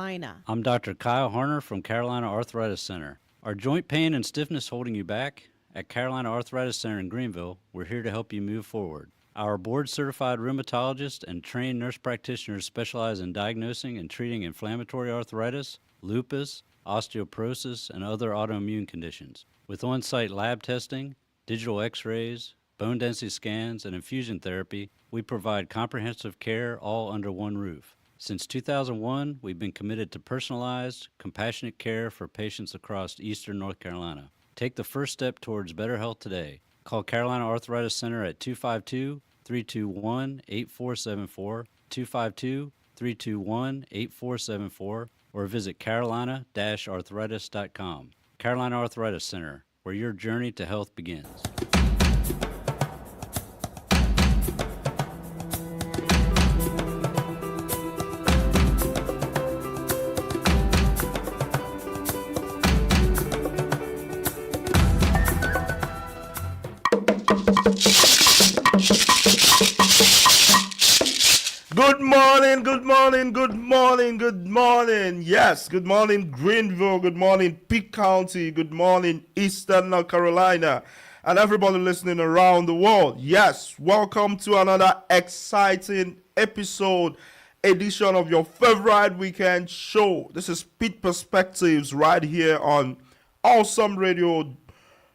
Carolina. I'm Dr. Kyle Harner from Carolina Arthritis Center. Are joint pain and stiffness holding you back? At Carolina Arthritis Center in Greenville, we're here to help you move forward. Our board-certified rheumatologists and trained nurse practitioners specialize in diagnosing and treating inflammatory arthritis, lupus, osteoporosis, and other autoimmune conditions. With on-site lab testing, digital x-rays, bone density scans, and infusion therapy, we provide comprehensive care all under one roof. Since 2001, we've been committed to personalized, compassionate care for patients across eastern North Carolina. Take the first step towards better health today. Call Carolina Arthritis Center at 252-321-8474, 252-321-8474, or visit carolina-arthritis.com. Carolina Arthritis Center, where your journey to health begins. Good morning, good morning, good morning, good morning. Yes, good morning, Greenville. Good morning, Pitt County. Good morning, Eastern North Carolina. And everybody listening around the world. Yes, welcome to another exciting edition of your favorite weekend show. This is Pitt Perspectives right here on Awesome Radio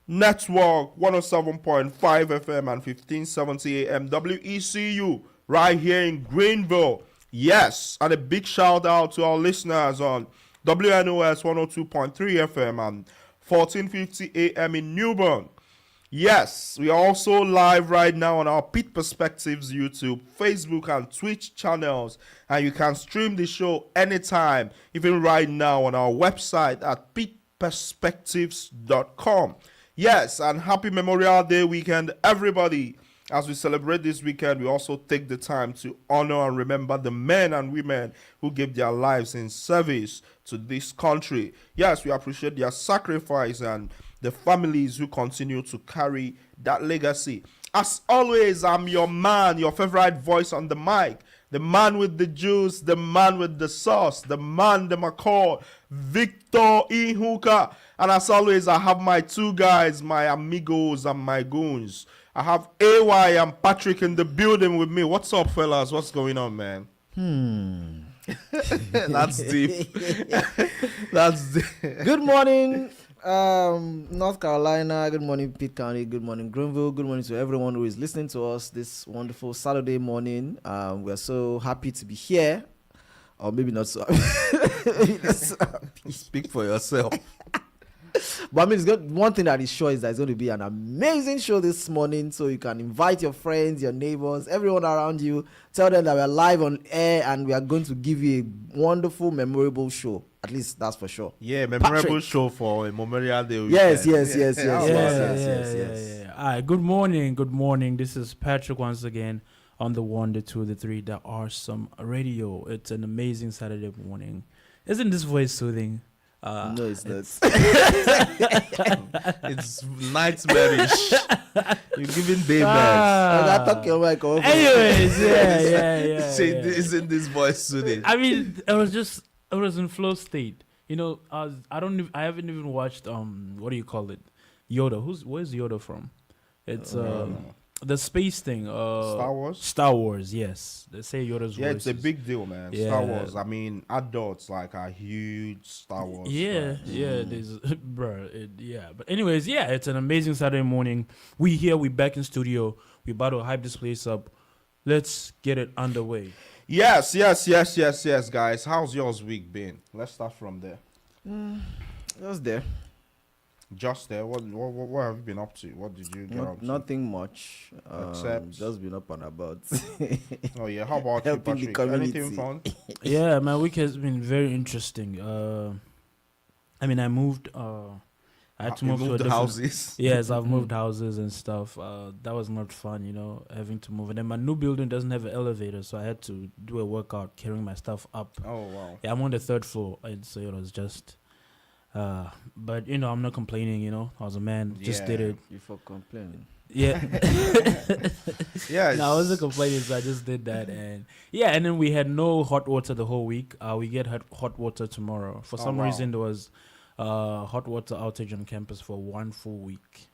Network 107.5 FM and 1570 AM WECU. Right here in Greenville. Yes, and a big shout out to our listeners on WNOS 102.3 FM and 1450 AM in Newbern. Yes, we are also live right now on our Pitt Perspectives YouTube, Facebook, and Twitch channels. And you can stream the show anytime, even right now on our website at pittperspectives.com. Yes, and happy Memorial Day weekend, everybody. As we celebrate this weekend, we also take the time to honor and remember the men and women who gave their lives in service to this country. Yes, we appreciate their sacrifice and the families who continue to carry that legacy. As always, I'm your man, your favorite voice on the mic, the man with the juice, the man with the sauce, the man, the McCall, Victor Ihuka. And as always, I have my two guys, my amigos and my goons. I have AY and Patrick in the building with me. What's up, fellas? What's going on, man? That's deep. That's deep. Good morning, North Carolina. Good morning, Pitt County. Good morning, Greenville. Good morning to everyone who is listening to us this wonderful Saturday morning. We're so happy to be here. Or maybe not so happy. Speak for yourself. But I mean, one thing that is sure is that it's going to be an amazing show this morning. So you can invite your friends, your neighbors, everyone around you. Tell them that we're live on air and we are going to give you a wonderful, memorable show. At least that's for sure. Yeah, memorable show for a Memorial Day weekend. Yes. All right, good morning. This is Patrick once again on the 1, the 2, the 3, the Awesome Radio. It's an amazing Saturday morning. Isn't this voice soothing? No, it's not. It's nightmarish. You're giving daybeds. Anyways, yeah. Say, isn't this voice soothing? I mean, I was in flow state. You know, I haven't even watched what do you call it? Yoda. Where's Yoda from? It's the space thing. Star Wars? Star Wars, yes. They say Yoda's Yeah, voice it's a big deal, man. Yeah. Star Wars. I mean, adults are huge Star Wars. Yeah, there's bro, But anyways, it's an amazing Saturday morning. We back in studio. We about to hype this place up. Let's get it underway. Yes, guys. How's yours week been? Let's start from there. Just there. Just there. What have you been up to? What did you get up to? Nothing much. Except just been up and about. Oh yeah. How about you, Helping the Patrick? community. Anything fun? Yeah, my week has been very interesting. I mean, I moved. I had to move to a different houses. Yes, I've moved houses and stuff. That was not fun, having to move. And then my new building doesn't have an elevator, so I had to do a workout carrying my stuff up. Oh wow. Yeah, I'm on the 3rd floor, and so it's just. But I'm not complaining. I was a man, just did it. Before complaining. Yeah. Yeah. No, I wasn't complaining, so I just did that, and then we had no hot water the whole week. We get hot water tomorrow. For some wow. reason, there was hot water outage on campus for 1 full week,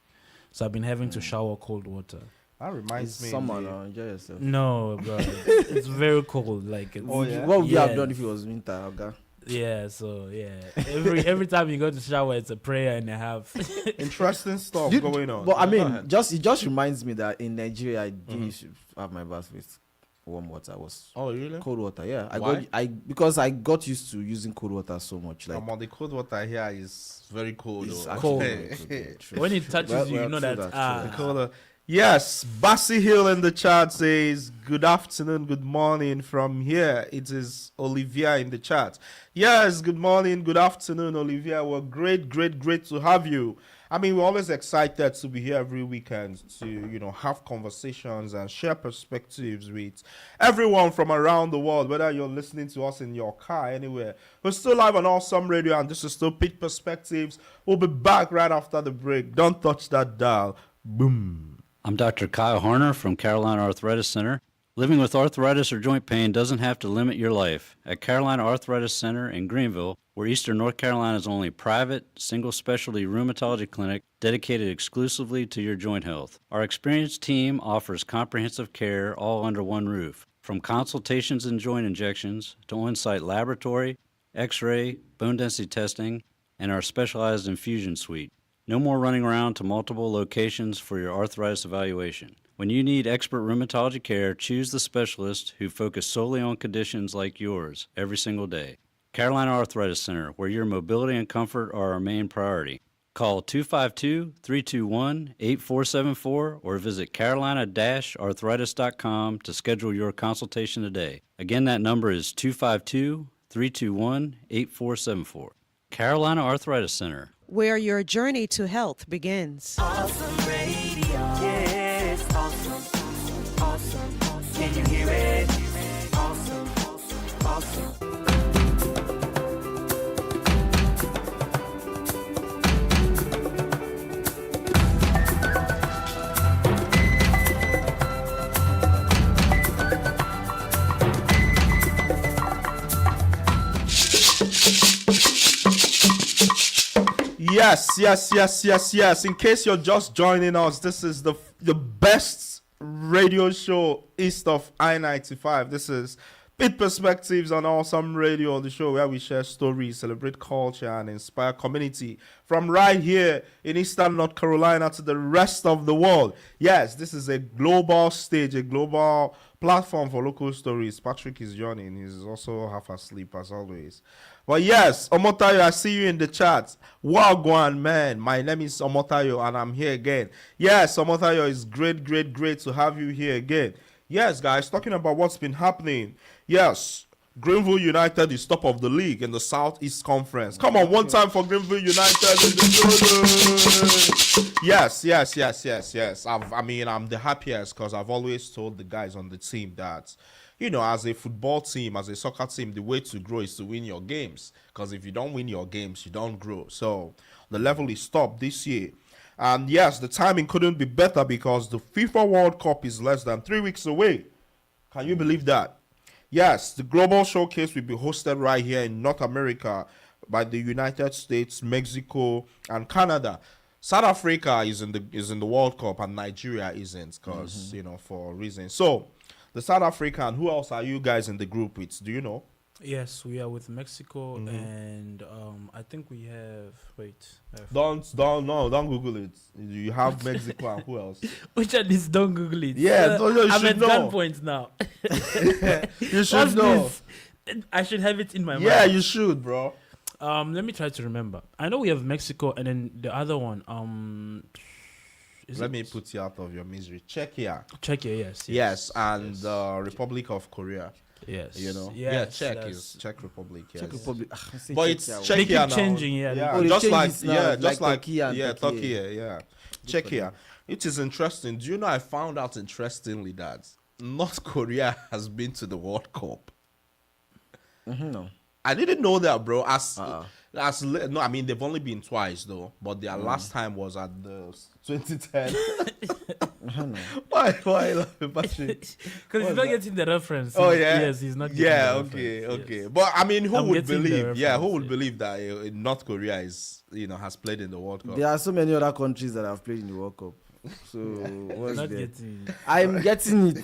so I've been having to shower cold water. That reminds It's me. summer now. Enjoy yourself. No, bro, it's very cold. Like, it's, Oh, yeah? What would you have Yeah. done if it was winter, okay? yeah. So yeah, every time you go to shower, it's a prayer and a half. Interesting stuff Dude, going on. But I Yeah, go mean, ahead. it just reminds me that in Nigeria, I do used to have my bath with warm water. Was Oh, really? cold water. Yeah, Why? because I got used to using cold water so much. Like The cold water here is very cold. it's though. actually Cold. true. When it touches you, you know true that true. Colder. Yes, Bassy Hill in the chat says, good afternoon, good morning from here. It is Olivia in the chat. Yes, good morning, good afternoon, Olivia. We're great to have you. I mean, we're always excited to be here every weekend to, have conversations and share perspectives with everyone from around the world, whether you're listening to us in your car, anywhere. We're still live on Awesome Radio, and this is still Pitt Perspectives. We'll be back right after the break. Don't touch that dial. Boom. I'm Dr. Kyle Harner from Carolina Arthritis Center. Living with arthritis or joint pain doesn't have to limit your life. At Carolina Arthritis Center in Greenville, we're Eastern North Carolina's only private, single-specialty rheumatology clinic dedicated exclusively to your joint health. Our experienced team offers comprehensive care all under one roof, from consultations and joint injections to on-site laboratory, x-ray, bone density testing, and our specialized infusion suite. No more running around to multiple locations for your arthritis evaluation. When you need expert rheumatology care, choose the specialist who focus solely on conditions like yours every single day. Carolina Arthritis Center, where your mobility and comfort are our main priority. Call 252-321-8474 or visit carolina-arthritis.com to schedule your consultation today. Again, that number is 252-321-8474. Carolina Arthritis Center. Where your journey to health begins. Awesome radio. Yes, awesome. Awesome. Can you hear it? Awesome. Awesome. Yes. In case you're just joining us, this is the best radio show east of I-95. This is Pitt Perspectives on Awesome Radio, the show where we share stories, celebrate culture, and inspire community from right here in Eastern North Carolina to the rest of the world. Yes, this is a global stage, a global platform for local stories. Patrick is yawning. He's also half asleep as always. But yes, Omotayo, I see you in the chat. Wagwan, man. My name is Omotayo, and I'm here again. Yes, Omotayo, it's great to have you here again. Yes, guys, talking about what's been happening. Yes, Greenville United is top of the league in the Southeast Conference. Come on, one time for Greenville United in the building. Yes. I'm the happiest because I've always told the guys on the team that, as a football team, as a soccer team, the way to grow is to win your games. Because if you don't win your games, you don't grow. So the level is top this year. And yes, the timing couldn't be better because the FIFA World Cup is less than 3 weeks away. Can you believe that? Yes, the global showcase will be hosted right here in North America by the United States, Mexico, and Canada. South Africa is in the World Cup and Nigeria isn't because, for reasons. So, the South African, who else are you guys in the group with? Do you know? Yes, we are with Mexico, and I think we have. Don't Google it. You have Mexico and who else? Which one is? Don't Google it. Yeah, you I'm should at know. gunpoint now. You should What's know. this? I should have it in my mind. Yeah, you should, bro. Let me try to remember. I know we have Mexico, and then the other one. Let me put you out of your misery. Czechia. Czechia, Yes, and Republic of Korea. Yes. Yes, Czech that's- is Czech Republic. Yes. Czech Republic. But it's Czechia. They Czechia keep now. changing, yeah. Yeah, Oh, they just change like it now, like Turkey and Turkey. Turkey, yeah. Czechia. It is interesting. Do you know I found out interestingly that North Korea has been to the World Cup? No. I didn't know that, bro. No, I mean they've only been twice though, but their last time was at the 2010. Why laughing, Patrick? Because he's not getting the reference. Oh He's- yeah, Yes, he's not getting yeah. the Okay, reference, okay. yes. But I mean, who I'm would getting the believe? Yeah, who reference, would yeah. believe that North Korea is has played in the World Cup? There are so many other countries that have played in the World Cup. So what's Not there? getting I'm getting it.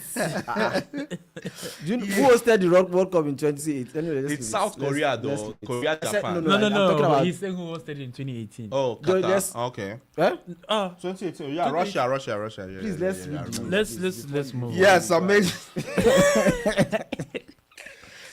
Do you know, who hosted the World Cup in 2018? Anyway, let's It's leave it. South Korea Let's though. leave it. Korea, I said- Japan. No, I'm talking but about- he's saying who hosted it in 2018. Oh, Yo, Qatar. let's- Okay. Eh? 2018. Yeah, Russia. Yeah, Please, yeah, let's yeah, read I the- remember. Let's move. Yes, amazing.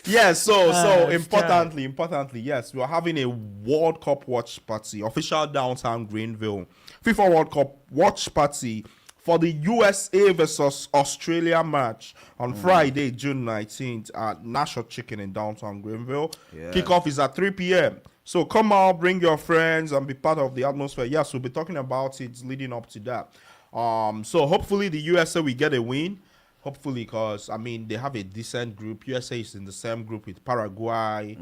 Yes, so it's importantly, yes, we are having a World Cup watch party, official downtown Greenville, FIFA World Cup watch party for the USA versus Australia match on Friday, June 19th at National Chicken in downtown Greenville. Yeah. Kickoff is at 3 p.m. So come out, bring your friends, and be part of the atmosphere. Yes, we'll be talking about it leading up to that. So hopefully the USA will get a win. Hopefully, because I mean they have a decent group. USA is in the same group with Paraguay,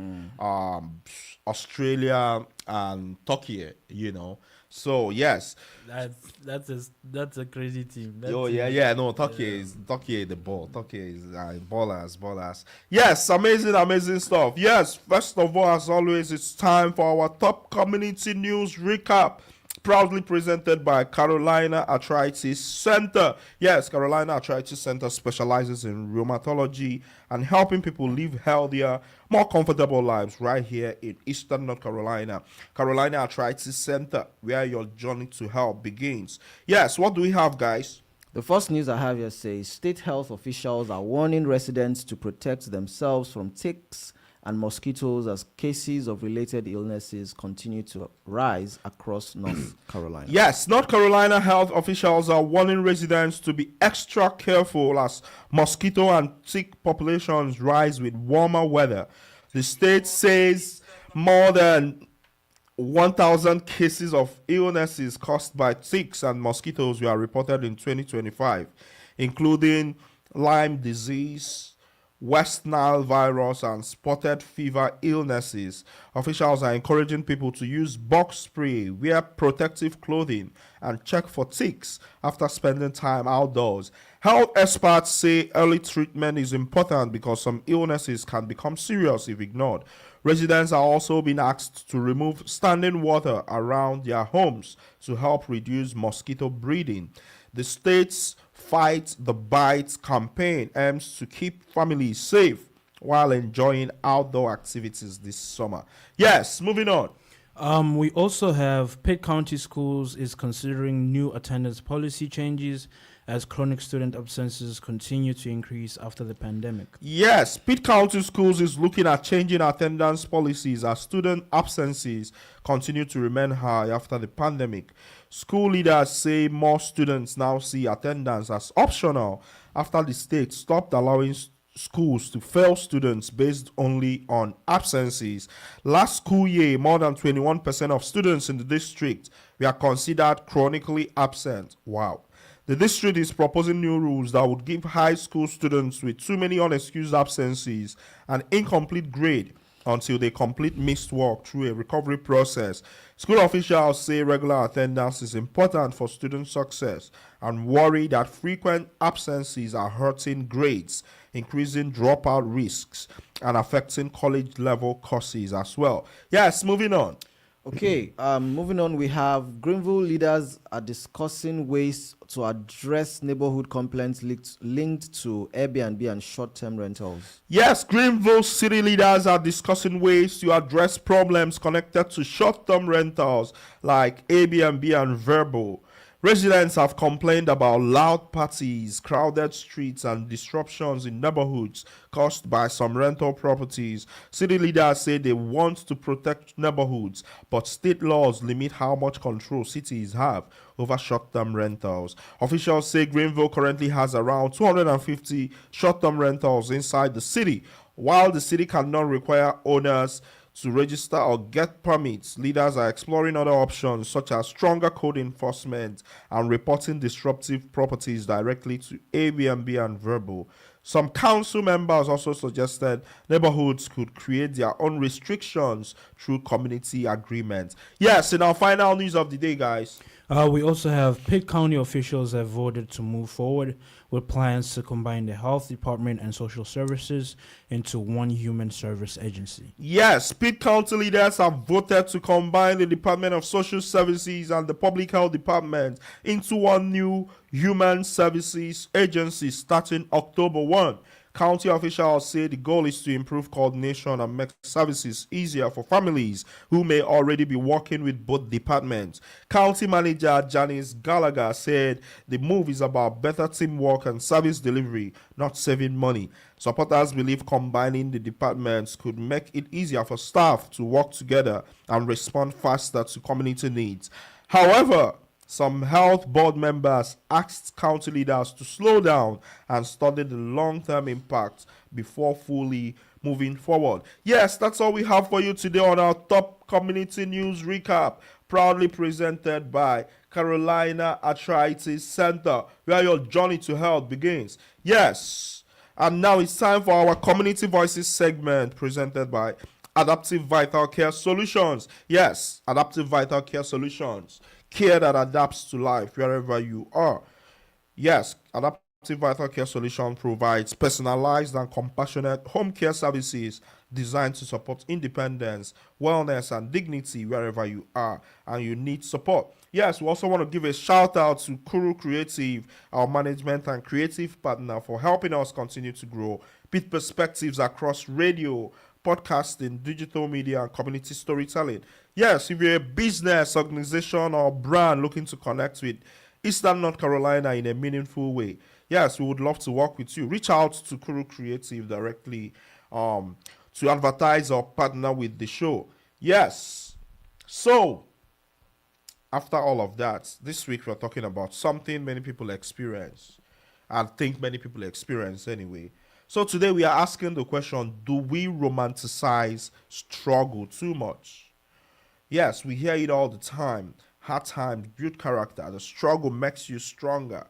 Australia, and Turkey. You know, so yes. That's a crazy team. Oh yeah. No, Turkey is the ball. Turkey is ballers. Yes, amazing stuff. Yes, first of all, as always, it's time for our top community news recap. Proudly presented by Carolina Arthritis Center. Yes, Carolina Arthritis Center specializes in rheumatology and helping people live healthier, more comfortable lives right here in Eastern North Carolina. Carolina Arthritis Center, where your journey to health begins. Yes, what do we have, guys? The first news I have here says state health officials are warning residents to protect themselves from ticks and mosquitoes as cases of related illnesses continue to rise across North Carolina. Yes, North Carolina health officials are warning residents to be extra careful as mosquito and tick populations rise with warmer weather. The state says more than 1,000 cases of illnesses caused by ticks and mosquitoes were reported in 2025, including Lyme disease, West Nile virus, and spotted fever illnesses. Officials are encouraging people to use bug spray, wear protective clothing, and check for ticks after spending time outdoors. Health experts say early treatment is important because some illnesses can become serious if ignored. Residents are also being asked to remove standing water around their homes to help reduce mosquito breeding. The state's Fight the Bite campaign aims to keep families safe while enjoying outdoor activities this summer. Yes, moving on. We also have Pitt County Schools is considering new attendance policy changes as chronic student absences continue to increase after the pandemic. Yes, Pitt County Schools is looking at changing attendance policies as student absences continue to remain high after the pandemic. School leaders say more students now see attendance as optional after the state stopped allowing schools to fail students based only on absences. Last school year, more than 21% of students in the district were considered chronically absent. Wow. The district is proposing new rules that would give high school students with too many unexcused absences an incomplete grade until they complete missed work through a recovery process. School officials say regular attendance is important for student success and worry that frequent absences are hurting grades, increasing dropout risks, and affecting college level courses as well. Yes, moving on. Okay, moving on, we have Greenville leaders are discussing ways to address neighborhood complaints linked to Airbnb and short-term rentals. Yes, Greenville city leaders are discussing ways to address problems connected to short-term rentals like Airbnb and Verbo. Residents have complained about loud parties, crowded streets, and disruptions in neighborhoods caused by some rental properties. City leaders say they want to protect neighborhoods, but state laws limit how much control cities have over short-term rentals. Officials say Greenville currently has around 250 short-term rentals inside the city. While the city cannot require owners to register or get permits, leaders are exploring other options such as stronger code enforcement and reporting disruptive properties directly to Airbnb and Verbo. Some council members also suggested neighborhoods could create their own restrictions through community agreements. Yes, in our final news of the day, guys. We also have Pitt County officials have voted to move forward with plans to combine the health department and social services into one human service agency. Yes, Pitt County leaders have voted to combine the Department of Social Services and the Public Health Department into one new human services agency starting October 1. County officials say the goal is to improve coordination and make services easier for families who may already be working with both departments. County manager Janice Gallagher said the move is about better teamwork and service delivery, not saving money. Supporters believe combining the departments could make it easier for staff to work together and respond faster to community needs. However, some health board members asked county leaders to slow down and study the long-term impact before fully moving forward. Yes, that's all we have for you today on our top community news recap, proudly presented by Carolina Arthritis Center, where your journey to health begins. Yes, and now it's time for our Community Voices segment presented by Adaptive Vital Care Solutions. Yes, Adaptive Vital Care Solutions. Care that adapts to life wherever you are. Yes, Adaptive Vital Care Solution provides personalized and compassionate home care services designed to support independence, wellness, and dignity wherever you are and you need support. Yes, we also want to give a shout out to Kuru Creative, our management and creative partner, for helping us continue to grow Pitt perspectives across radio, podcasting, digital media, and community storytelling. Yes, if you're a business, organization, or brand looking to connect with Eastern North Carolina in a meaningful way, yes, we would love to work with you. Reach out to Kuru Creative directly to advertise or partner with the show. Yes. So, after all of that, this week we're talking about something many people experience. I think many people experience anyway. So today we are asking the question, do we romanticize struggle too much? Yes, we hear it all the time. Hard times build character. The struggle makes you stronger.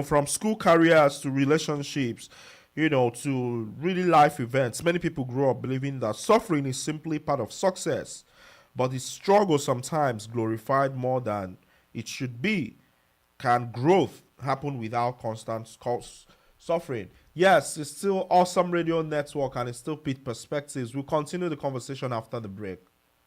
From school careers to relationships, to really life events. Many people grow up believing that suffering is simply part of success. But the struggle sometimes glorified more than it should be. Can growth happen without constant suffering? Yes, it's still Awesome Radio Network and it's still Pitt Perspectives. We'll continue the conversation after the break.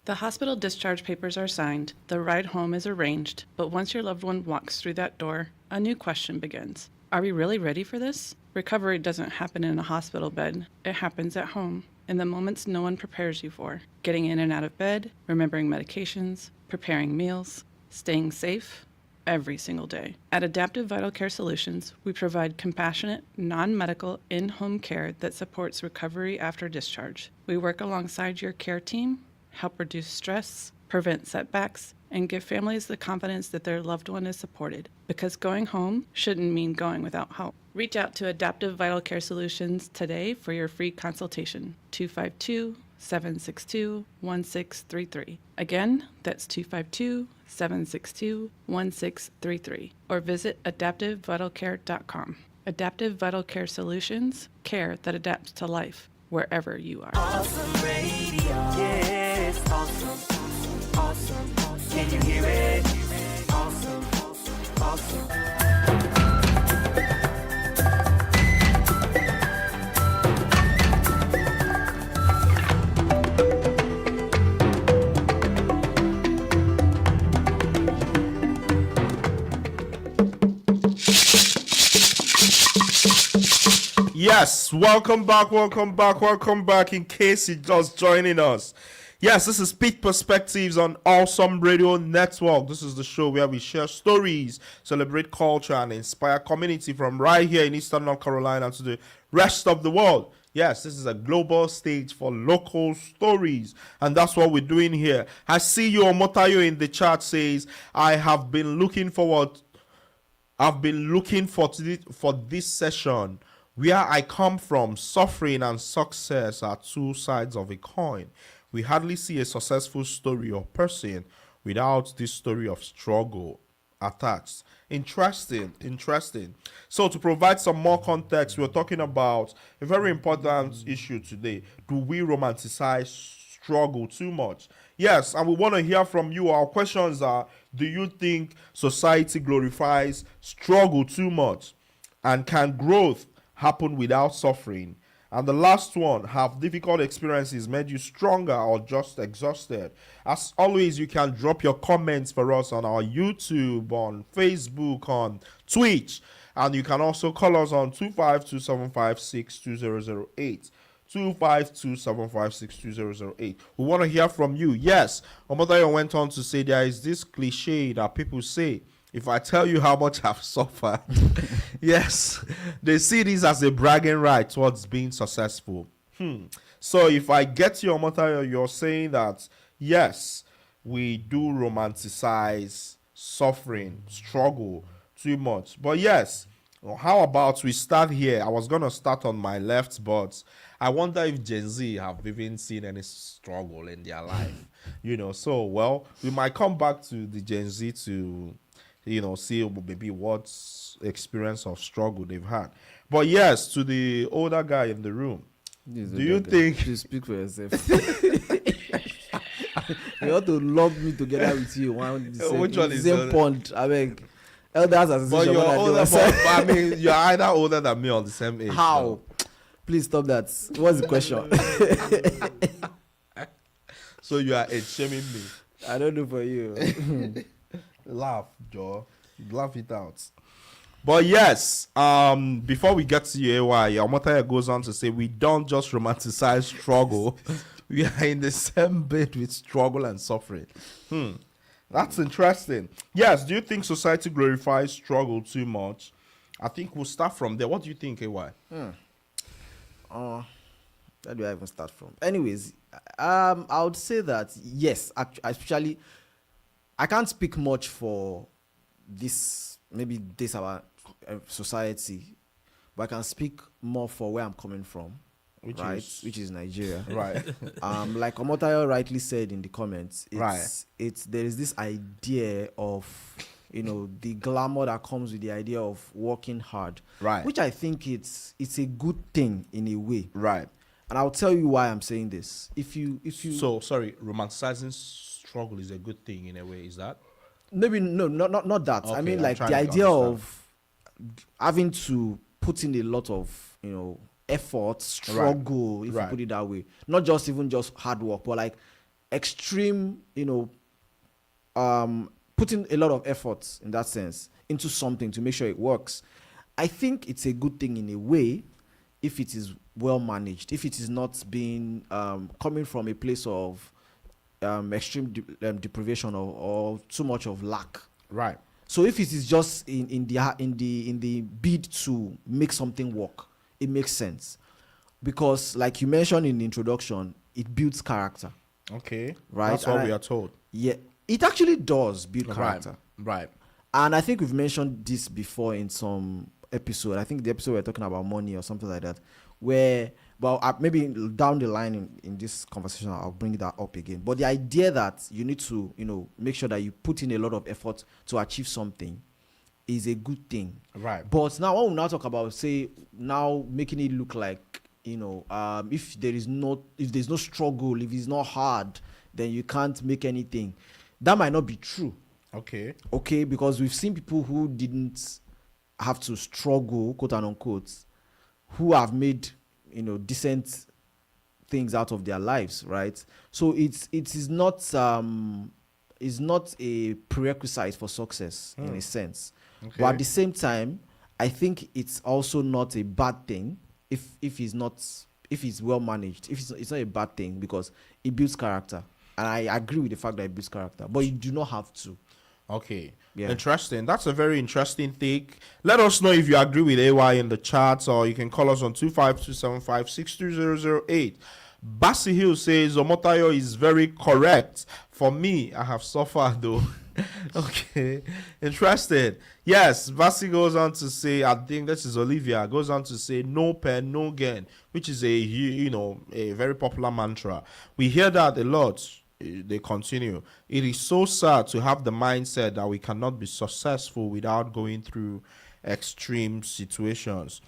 The hospital discharge papers are signed, the ride home is arranged, but once your loved one walks through that door, a new question begins. Are we really ready for this? Recovery doesn't happen in a hospital bed. It happens at home, in the moments no one prepares you for. Getting in and out of bed, remembering medications, preparing meals, staying safe, every single day. At Adaptive Vital Care Solutions, we provide compassionate, non-medical, in-home care that supports recovery after discharge. We work alongside your care team, help reduce stress, prevent setbacks, and give families the confidence that their loved one is supported. Because going home shouldn't mean going without help. Reach out to Adaptive Vital Care Solutions today for your free consultation. 252-762-1633. Again, that's 252-762-1633. Or visit adaptivevitalcare.com. Adaptive Vital Care Solutions, care that adapts to life wherever you are. Awesome radio. Yeah, it's awesome. Awesome. Can you hear it? Awesome. Awesome. Yes, welcome back. In case you're just joining us. Yes, this is Pitt Perspectives on Awesome Radio Network. This is the show where we share stories, celebrate culture, and inspire community from right here in Eastern North Carolina to the rest of the world. Yes, this is a global stage for local stories, and that's what we're doing here. I see you, Omotayo, in the chat says, I've been looking for this session. Where I come from, suffering and success are two sides of a coin. We hardly see a successful story or person without this story of struggle attached. Interesting. So to provide some more context, we're talking about a very important issue today. Do we romanticize struggle too much? Yes, and we want to hear from you. Our questions are: do you think society glorifies struggle too much? And can growth happen without suffering? And the last one: have difficult experiences made you stronger or just exhausted? As always, you can drop your comments for us on our YouTube, on Facebook, on Twitch, and you can also call us on 252-756-2008. 252-756-2008. We want to hear from you. Yes, Omotayo went on to say there is this cliche that people say: if I tell you how much I've suffered, yes, they see this as a bragging right towards being successful. So if I get you, Omotayo, you're saying that, yes, we do romanticize suffering, struggle too much. But yes, how about we start here? I was going to start on my left, but I wonder if Gen Z have even seen any struggle in their life. So, well, we might come back to the Gen Z to see maybe what experience of struggle they've had. But yes, to the older guy in the room, do you think... You speak for yourself. You ought to lump me together with you. Which one is same pond? I beg. Elders Association. But you're older, I mean, you're either older than me or the same age. How? So. Please stop that. What's the question? So you are shaming me. I don't know for you. Laugh, Joe. Laugh it out. But yes, before we get to you, AY, Omotaya goes on to say we don't just romanticize struggle. We are in the same bed with struggle and suffering. That's interesting. Yes, do you think society glorifies struggle too much? I think we'll start from there. What do you think, AY? Where do I even start from? Anyways, I would say that yes, especially I can't speak much for this, maybe this our society, but I can speak more for where I'm coming from, which is Nigeria. Right. Like Omotayo rightly said in the comments, Right. There is this idea of the glamour that comes with the idea of working hard, Right. which I think it's a good thing in a way, Right. and I'll tell you why I'm saying this. If you So, sorry, romanticizing struggle is a good thing in a way, is that? maybe not that. I Okay, mean, I'm like trying the to idea understand. of having to put in a lot of effort, struggle, if Right. you put it that way. Not just even just hard work, but like extreme, putting a lot of effort in that sense into something to make sure it works. I think it's a good thing in a way if it is well managed, if it is not being coming from a place of extreme deprivation or too much of lack. Right. So if it is just in the bid to make something work, it makes sense, because like you mentioned in the introduction, it builds character. Okay. Right. That's what And we are told. Yeah, it actually does build character. Right. And I think we've mentioned this before in some episode. I think the episode we're talking about money or something like that, where, well, maybe down the line in this conversation, I'll bring that up again. But the idea that you need to, make sure that you put in a lot of effort to achieve something is a good thing. Right. But now, when we now talk about, say, now making it look like, if there's no struggle, if it's not hard, then you can't make anything. That might not be true. Okay. Okay, because we've seen people who didn't have to struggle, quote and unquote, who have made decent things out of their lives, right? So it is not a prerequisite for success in a sense. Okay. But at the same time, I think it's also not a bad thing if it's well managed. If it's not a bad thing, because it builds character. And I agree with the fact that it builds character, but you do not have to. Okay. Yeah. Interesting. That's a very interesting take. Let us know if you agree with AY in the chats, or you can call us on 25275620008. Bassi Hill says Omotayo is very correct. For me, I have suffered though. Okay. Interesting. Yes, Bassi goes on to say, I think this is Olivia, goes on to say no pain, no gain, which is a very popular mantra. We hear that a lot. they continue. It is so sad to have the mindset that we cannot be successful without going through extreme situations.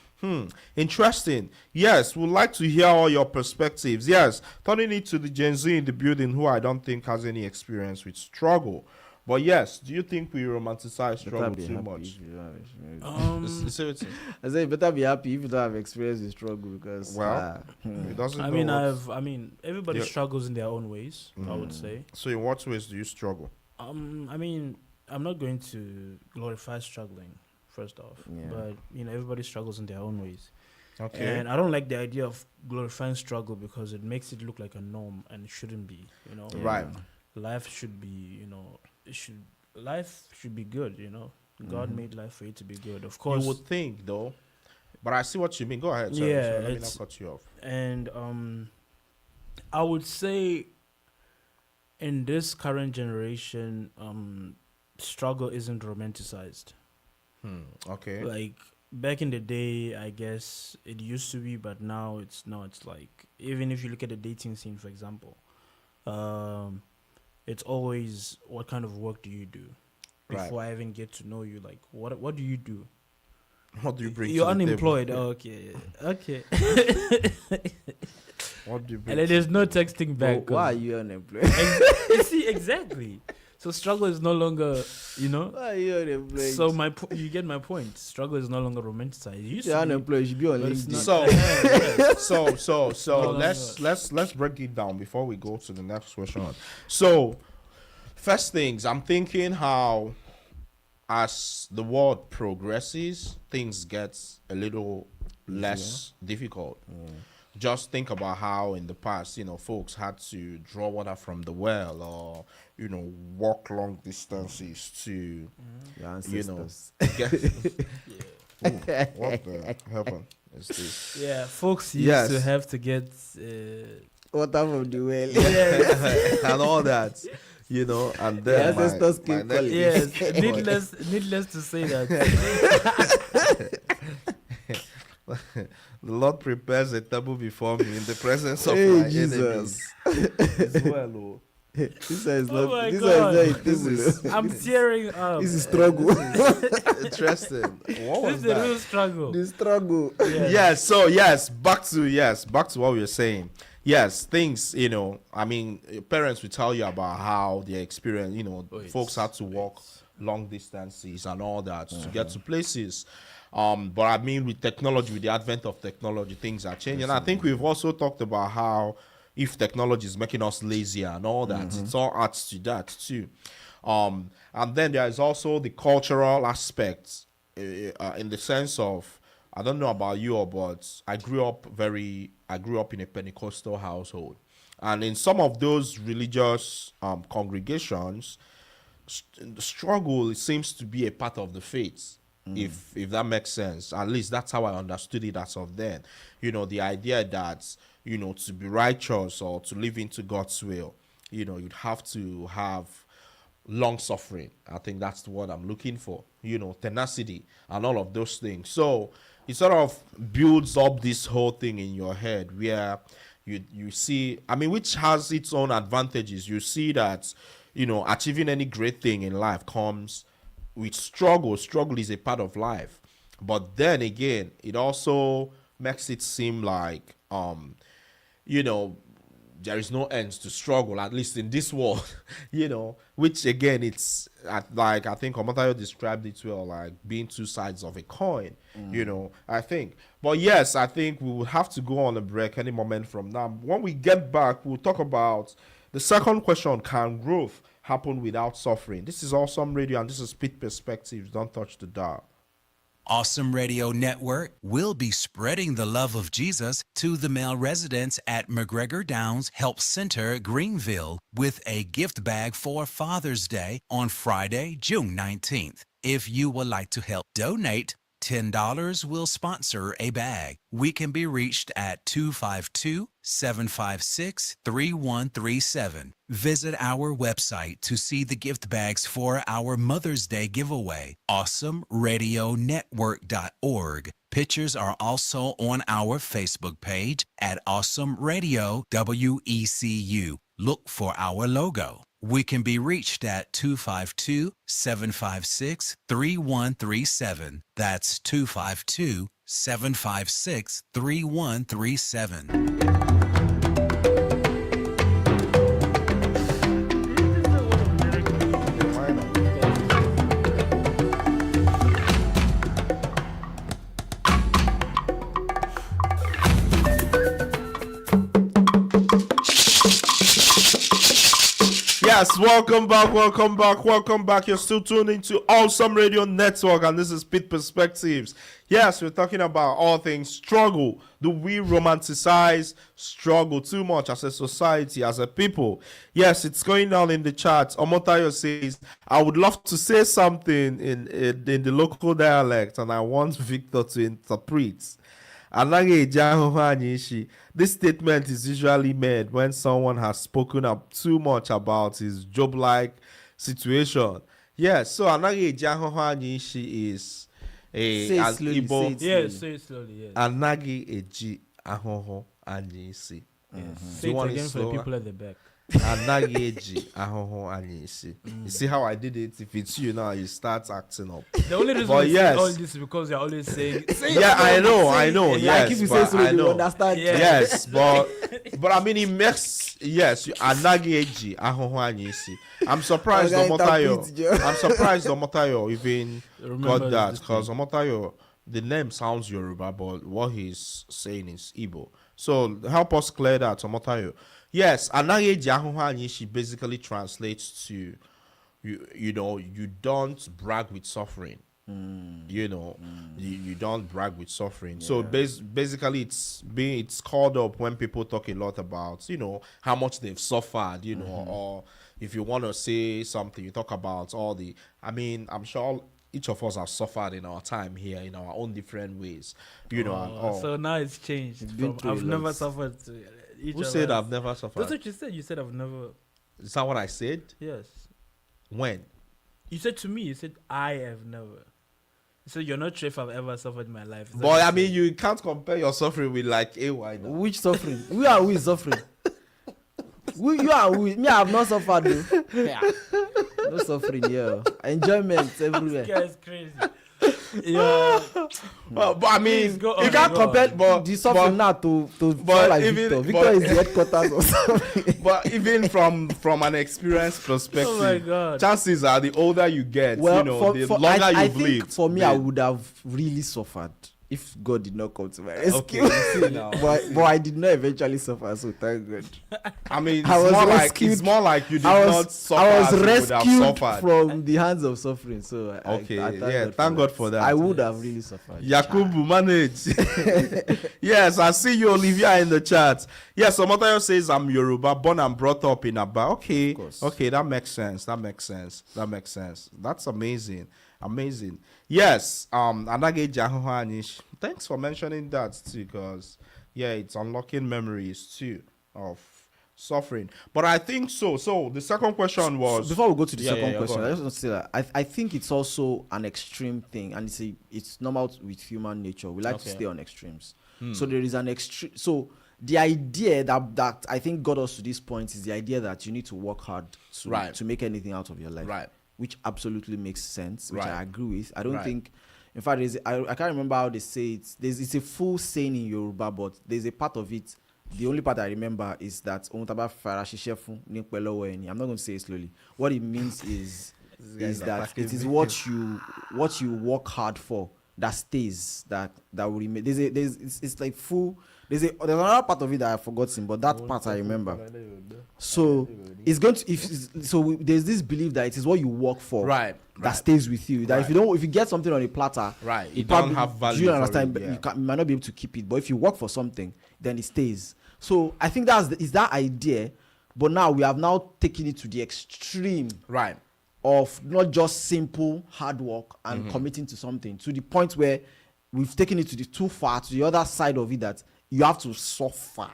Interesting. Yes, we'd like to hear all your perspectives. Yes, turning it to the Gen Z in the building who I don't think has any experience with struggle. But yes, do you think we romanticize struggle too much? I say you better be happy if you don't have experience with struggle because It doesn't. I mean, everybody Yeah. struggles in their own ways. I would say. So in what ways do you struggle? I mean, I'm not going to glorify struggling. First off, but everybody struggles in their own ways. Okay. And I don't like the idea of glorifying struggle because it makes it look like a norm and it shouldn't be. Right. Life should be, life should be good. God made life for it to be good. Of course, You would think though, but I see what you mean. Go ahead. Sorry, Yeah, let me not it's- cut you off. and I would say in this current generation, struggle isn't romanticized. Okay. Like back in the day, I guess it used to be, but now it's not. It's like even if you look at the dating scene, for example, it's always what kind of work do you do Right. before I even get to know you. Like what do you do? What do you bring? You're to the unemployed. Table? Oh, okay, okay. What do you bring? And then there's no texting back. why are 'cause- you unemployed? You see exactly. So struggle is no longer, Why are you unemployed? So you get my point. Struggle is no longer romanticized. It used you're to be, unemployed. You should be on but it's LinkedIn. not. So No, let's break it down before we go to the next question. So first things, I'm thinking how as the world progresses, things get a little less difficult. Just think about how in the past, folks had to draw water from the well or, walk long distances to, Your ancestors. get. Ooh, what the heaven is this? Yeah, folks used Yes. to have to get. Water from the well. And all that, and The then ancestors my keep neck- calling. Yes, needless to say that. the Lord prepares a table before me in the presence of Hey, my Jesus. enemies. As well, oh. This one is Oh not. my This God. one is not. This is I'm tearing up. This is struggle. interesting. What This was is the real that? struggle. The struggle. Yes. So back to what we were saying. Yes, things. I mean, your parents will tell you about how their experience. Folks had to walk long distances and all that to get to places. But I mean, with technology, with the advent of technology, things are changing. And I think we've also talked about how if technology is making us lazier and all that, it all adds to that too. And then there is also the cultural aspect in the sense of, I don't know about you, but I grew up in a Pentecostal household. And in some of those religious congregations, struggle struggle seems to be a part of the faith. If that makes sense, at least that's how I understood it as of then. The idea that to be righteous or to live into God's will, you'd have to have long suffering. I think that's what I'm looking for. Tenacity and all of those things. So it sort of builds up this whole thing in your head where you see, I mean, which has its own advantages. You see that achieving any great thing in life comes with struggle. Struggle is a part of life, but then again, it also makes it seem like there is no ends to struggle, at least in this world. Which again, it's like I think Omotayo described it well, like being two sides of a coin. I think. But yes, I think we will have to go on a break any moment from now. When we get back, we'll talk about the second question: can growth happen without suffering? This is Awesome Radio, and this is Pitt Perspectives. Don't touch the dial. Awesome Radio Network will be spreading the love of Jesus to the male residents at McGregor Downs Help Center, Greenville, with a gift bag for Father's Day on Friday, June 19th. If you would like to help donate, $10 will sponsor a bag. We can be reached at 252-756-3137. Visit our website to see the gift bags for our Mother's Day giveaway, awesomeradionetwork.org. Pictures are also on our Facebook page at Awesome Radio WECU. look for our logo. We can be reached at 252-756-3137. That's 252-756-3137. Yes, welcome back, welcome back, welcome back. You're still tuned into Awesome Radio Network, and this is Pitt Perspectives. Yes, we're talking about all things struggle. Do we romanticize struggle too much as a society, as a people? Yes, it's going down in the chat. Omotayo says, I would love to say something in the local dialect, and I want Victor to interpret. This statement is usually made when someone has spoken up too much about his job-like situation. Yes, so Anage Jahohanishi is Say it an slowly, Igbo. say it Yes, say it slowly. Yes. Anage Eji Ahoho Anyisi. Say it again for the people at the back. Anage Eji Ahoho Anyisi. You see how I did it? If it's you now, you start acting up. The only reason But we say yes. all this is because you're always saying. Yeah, I know. Like Yes, if you say but so, I you know. understand. Yeah. Yes, but I mean, it makes Anageji Ahoho Anyisi. I'm surprised Okay, Omotayo. interpret, Joe. I'm surprised Omotayo even Remember got that this because Omotayo, the name sounds Yoruba, but what he's saying is Igbo. So help us clear that, Omotayo. Yes, Anageji Ahoho Anyisi basically translates to you know, you don't brag with suffering. You know, you don't brag with suffering. So basically, it's called up when people talk a lot about, you know, how much they've suffered, you know, or if you want to say something, you talk about all the. I mean, I'm sure each of us have suffered in our time here in our own different ways, you know. And all. So now it's changed. been From, through I've a never lot. suffered. To each Who of said us. I've never That's suffered? what you said. You said I've never. Is that what I said? Yes. When? You said to me. You said I have never. You said you're not sure if I've ever suffered in my life. Is that But what I you mean, said? you can't compare your suffering with like AY now. Which suffering? We are we suffering? You are we? Me, I have not suffered. Though. Yeah. No suffering here. Enjoyment everywhere. This guy is crazy. Yeah. But I mean, Please go you on, can't go on. compare. But The suffering now to but fall like even- Victor. but- Victor is the headquarters of something. But even from an experience perspective, Oh my God. chances are the older you get, Well, you know, the longer I you've think lived. for me, the- I would have really suffered if God did not come to my rescue. Okay, you see now. but I did not eventually suffer, so thank God. I mean, I was rescued. it's more like you did I not was, suffer I as was you would have rescued suffered. from the hands of suffering. So Okay, I yeah, thank God for that. I would have really suffered. Yakubu, manage. Yes, I see you, Olivia, in the chat. Yes, Omotayo says I'm Yoruba, born and brought up in Aba. Okay, Of course. okay, that makes sense. That makes sense. That's amazing. Yes, Anage Jahohanish. Thanks for mentioning that too, because yeah, it's unlocking memories too of suffering. But I think so. So the second question was Before we go to the Yeah, second yeah, question, go I ahead. just want to say that I think it's also an extreme thing, and it's normal with human nature. We like to Okay. stay on extremes. So there is an extreme. So the idea that I think got us to this point is the idea that you need to work hard Right. to make anything out of your life. Right. Which absolutely makes sense, which Right. I agree with. I don't Right. think, in fact, I can't remember how they say it. It's a full saying in Yoruba, but there's a part of it. The only part I remember is that I'm not going to say it slowly. What it means is guys are that attacking it is me. what you work hard for that stays, that will remain. It's like full. There's another part of it that I've forgotten, but that part I remember. So it's going to there's this belief that it is what you work for Right, that right. stays with you. That if you get something on a platter, Right, you it don't probably- have value Do you for understand? it, But yeah. you might not be able to keep it. But if you work for something, then it stays. So I think is that idea. But now we have now taken it to the extreme right. of not just simple hard work and Mm-hmm. committing to something, to the point where we've taken it to the too far, to the other side of it, that you have to suffer,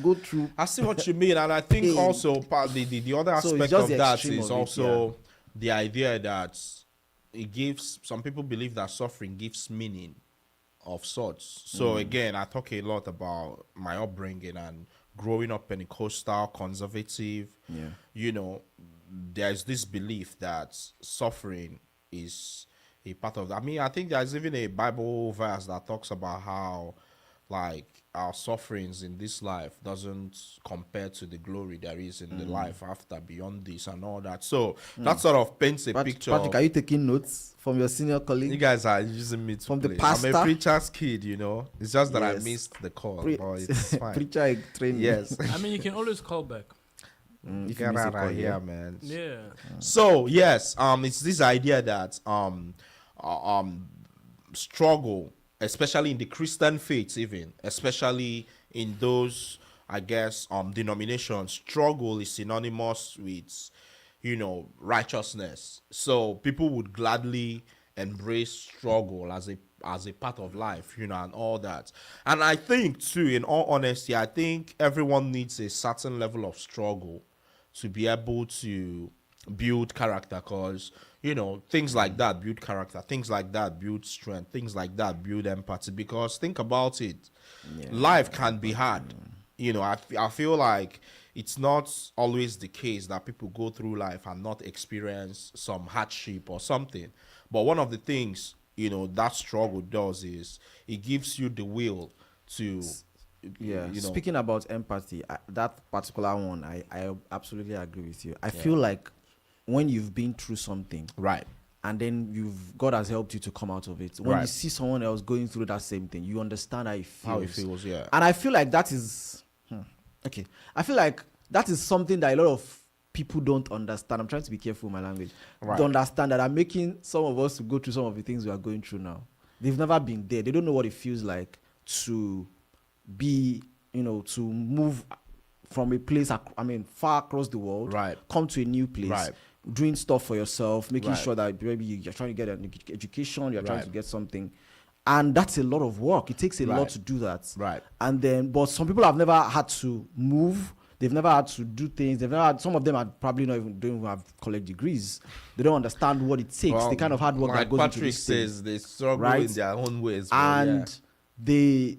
go through. I see what you mean, and I think Pain. also part the other So it's aspect just of the that extreme is of it, also the idea that it gives some people believe that suffering gives meaning of sorts. So again, I talk a lot about my upbringing and growing up Pentecostal, conservative, you know, there's this belief that suffering is a part of that. I mean, I think there's even a Bible verse that talks about how, like, our sufferings in this life doesn't compare to the glory there is in the life after, beyond this and all that. So that sort of paints a picture. Patrick, are you taking notes from your senior colleague? You guys are using me to From the play. pastor? I'm a preacher's kid, you know. It's just that I Yes. missed the call, but it's fine. Preacher training. Yes. I mean, you can always call back. If you Get miss a out call, of yeah. here, man. Yeah. So yes, it's this idea that struggle, especially in the Christian faith, even especially in those, I guess, denominations, struggle is synonymous with, you know, righteousness. So people would gladly embrace struggle as a part of life, you know, and all that. And I think too, in all honesty, I think everyone needs a certain level of struggle to be able to build character, because, you know, things like that build character, things like that build strength, things like that build empathy. Because think about it, life can be hard. You know, I feel like it's not always the case that people go through life and not experience some hardship or something. But one of the things, you know, that struggle does is it gives you the will to, Yeah. you know. Speaking about empathy, that particular one, I absolutely agree with you. I feel like when you've been through something, Right. and then God has helped you to come out of it. When you Right. see someone else going through that same thing, you understand how it feels. How it feels, yeah. And I feel like that is okay. I feel like that is something that a lot of people don't understand. I'm trying to be careful with my language. Right. Don't understand that I'm making some of us to go through some of the things we are going through now. They've never been there. They don't know what it feels like to be, you know, to move from a place, far across the world, Right. come to a new place, Right. doing stuff for yourself, making Right. sure that maybe you're trying to get an education, you're trying Right. to get something. And that's a lot of work. It takes a lot Right. to do that. Right. And then, but some people have never had to move. They've never had to do things. They've never had, some of them are probably don't even have college degrees. They don't understand what it takes. Well, the kind of hard work like that goes into Patrick this thing. says, they struggle Right? in their own ways. but And they,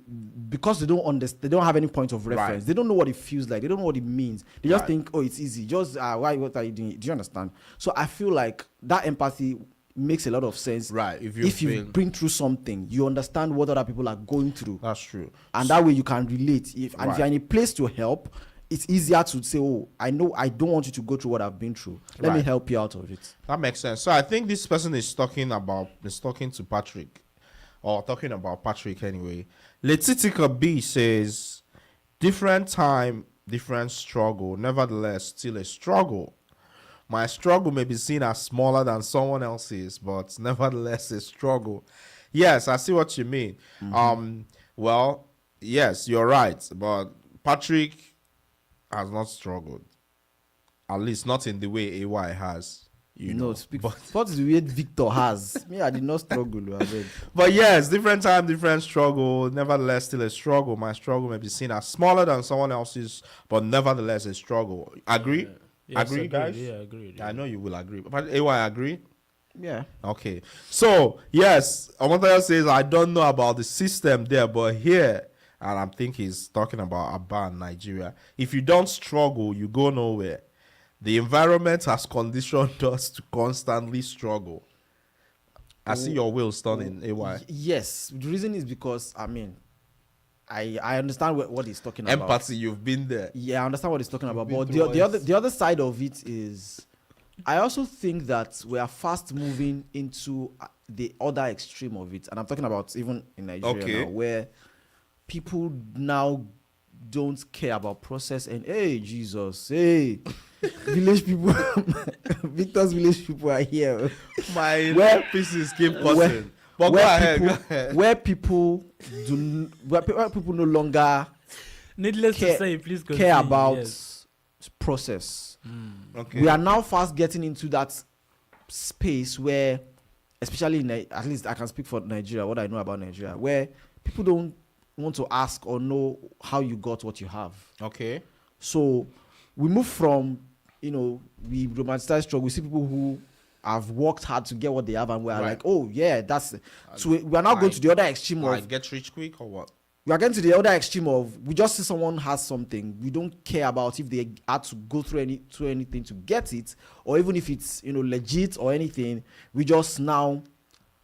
because they don't understand, they don't have any point of reference. Right. They don't know what it feels like. They don't know what it means. They just Right. think, oh, it's easy. Just why? What are you doing? Do you understand? So I feel like that empathy makes a lot of sense. Right. If If you you've been through something, you understand what other people are going through, that's true. and that way you can relate. If Right. you're in a place to help, it's easier to say, oh, I know I don't want you to go through what I've been through. Let me Right. help you out of it. That makes sense. So I think this person is talking to Patrick, or talking about Patrick anyway. Letitica B says, different time, different struggle. Nevertheless, still a struggle. My struggle may be seen as smaller than someone else's, but nevertheless a struggle. Yes, I see what you mean. Well, yes, you're right. But Patrick has not struggled. At least not in the way AY has. You know. What is the way Victor has? Me, I did not struggle. I beg. But yes, different time, different struggle. Nevertheless, still a struggle. My struggle may be seen as smaller than someone else's, but nevertheless a struggle. Agree? Yes, agree, agreed. guys? Yeah, agreed. Yeah. I know you will agree. But AY agree? Yeah. Okay. So, yes, Omotayo says, I don't know about the system there, but here, and I think he's talking about Aba and Nigeria, if you don't struggle, you go nowhere. The environment has conditioned us to constantly struggle. I see your wheels turning, AY. Yes. The reason is because, I understand what he's talking about. Empathy, you've been there. Yeah, I understand what he's talking about. been But through the other side of it is, I also think that we are fast moving into the other extreme of it, and I'm talking about even in Nigeria Okay. now, where people now don't care about process. And hey, Jesus, hey, village people, Victor's village people are here. My Where- pieces keep where- cutting. But go ahead, go ahead. Where people where people no longer Needless care, to say, please continue. care about Yes. process. Okay. We are now fast getting into that space where, especially in at least I can speak for Nigeria, what I know about Nigeria, where people don't want to ask or know how you got what you have. Okay. So we move from, we romanticize struggle. We see people who have worked hard to get what they have, and we're Right. like, oh yeah, that's. So we are now going to the other extreme Like of get rich quick or what? we are getting to the other extreme of we just see someone has something, we don't care about if they had to go through anything to get it, or even if it's legit or anything. We just now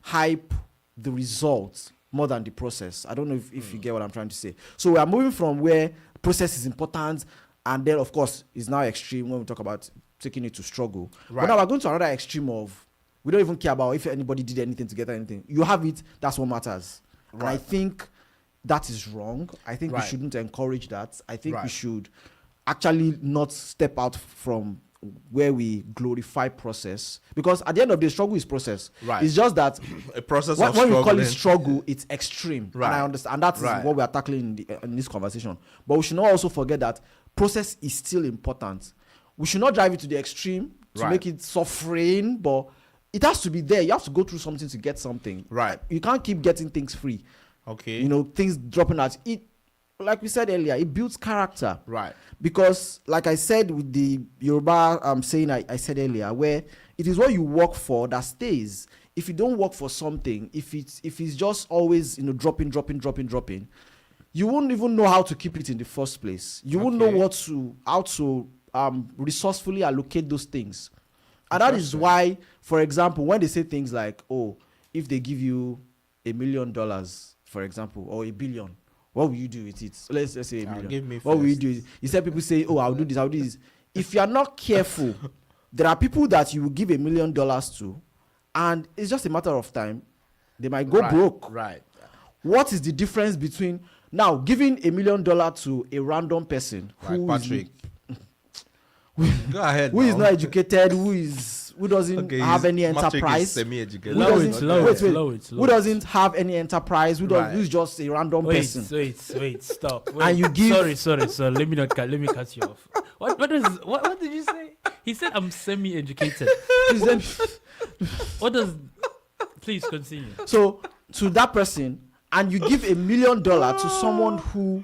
hype the results more than the process. I don't know if you get what I'm trying to say. So we are moving from where process is important, and then of course it's now extreme when we talk about taking it to struggle. Right. But now we're going to another extreme of we don't even care about if anybody did anything to get anything. You have it, that's what matters. And I think that is wrong. I think we shouldn't encourage that. I think we should actually not step out from where we glorify process, because at the end of the struggle is process. Right. It's just that A process when of we call struggling. it struggle, it's extreme. Right. And I understand, and that's what we are tackling in this conversation. But we should not also forget that process is still important. We should not drive it to the extreme to make it suffering, but it has to be there. You have to go through something to get something. Right. You can't keep getting things free. Okay. Things dropping at it. Like we said earlier, it builds character. Right. Because, like I said with the Yoruba saying I said earlier, where it is what you work for that stays. If you don't work for something, if it's just always dropping, you won't even know how to keep it in the first place. You won't know how to resourcefully allocate those things. And that is why, for example, when they say things like, oh, if they give you $1 million, for example, or $1 billion, what will you do with it? So let's say $1 million. Give me What will you first. do with it? You said people say, oh, I'll do this. If you are not careful, there are people that you will give $1 million to, and it's just a matter of time. They might go broke. Right. What is the difference between now giving $1 million to a random person who Patrick. Go ahead. who is not educated, who doesn't have any enterprise, Semi-educated. who Low doesn't- it, low wait, it, wait. low it, low who it. doesn't have any enterprise, who's just a random Wait, person. wait, stop. Wait. And you give- Sorry. Let me cut you off. What did you say? He said I'm semi-educated. What does? Please continue. So to that person, and you give $1 million to someone who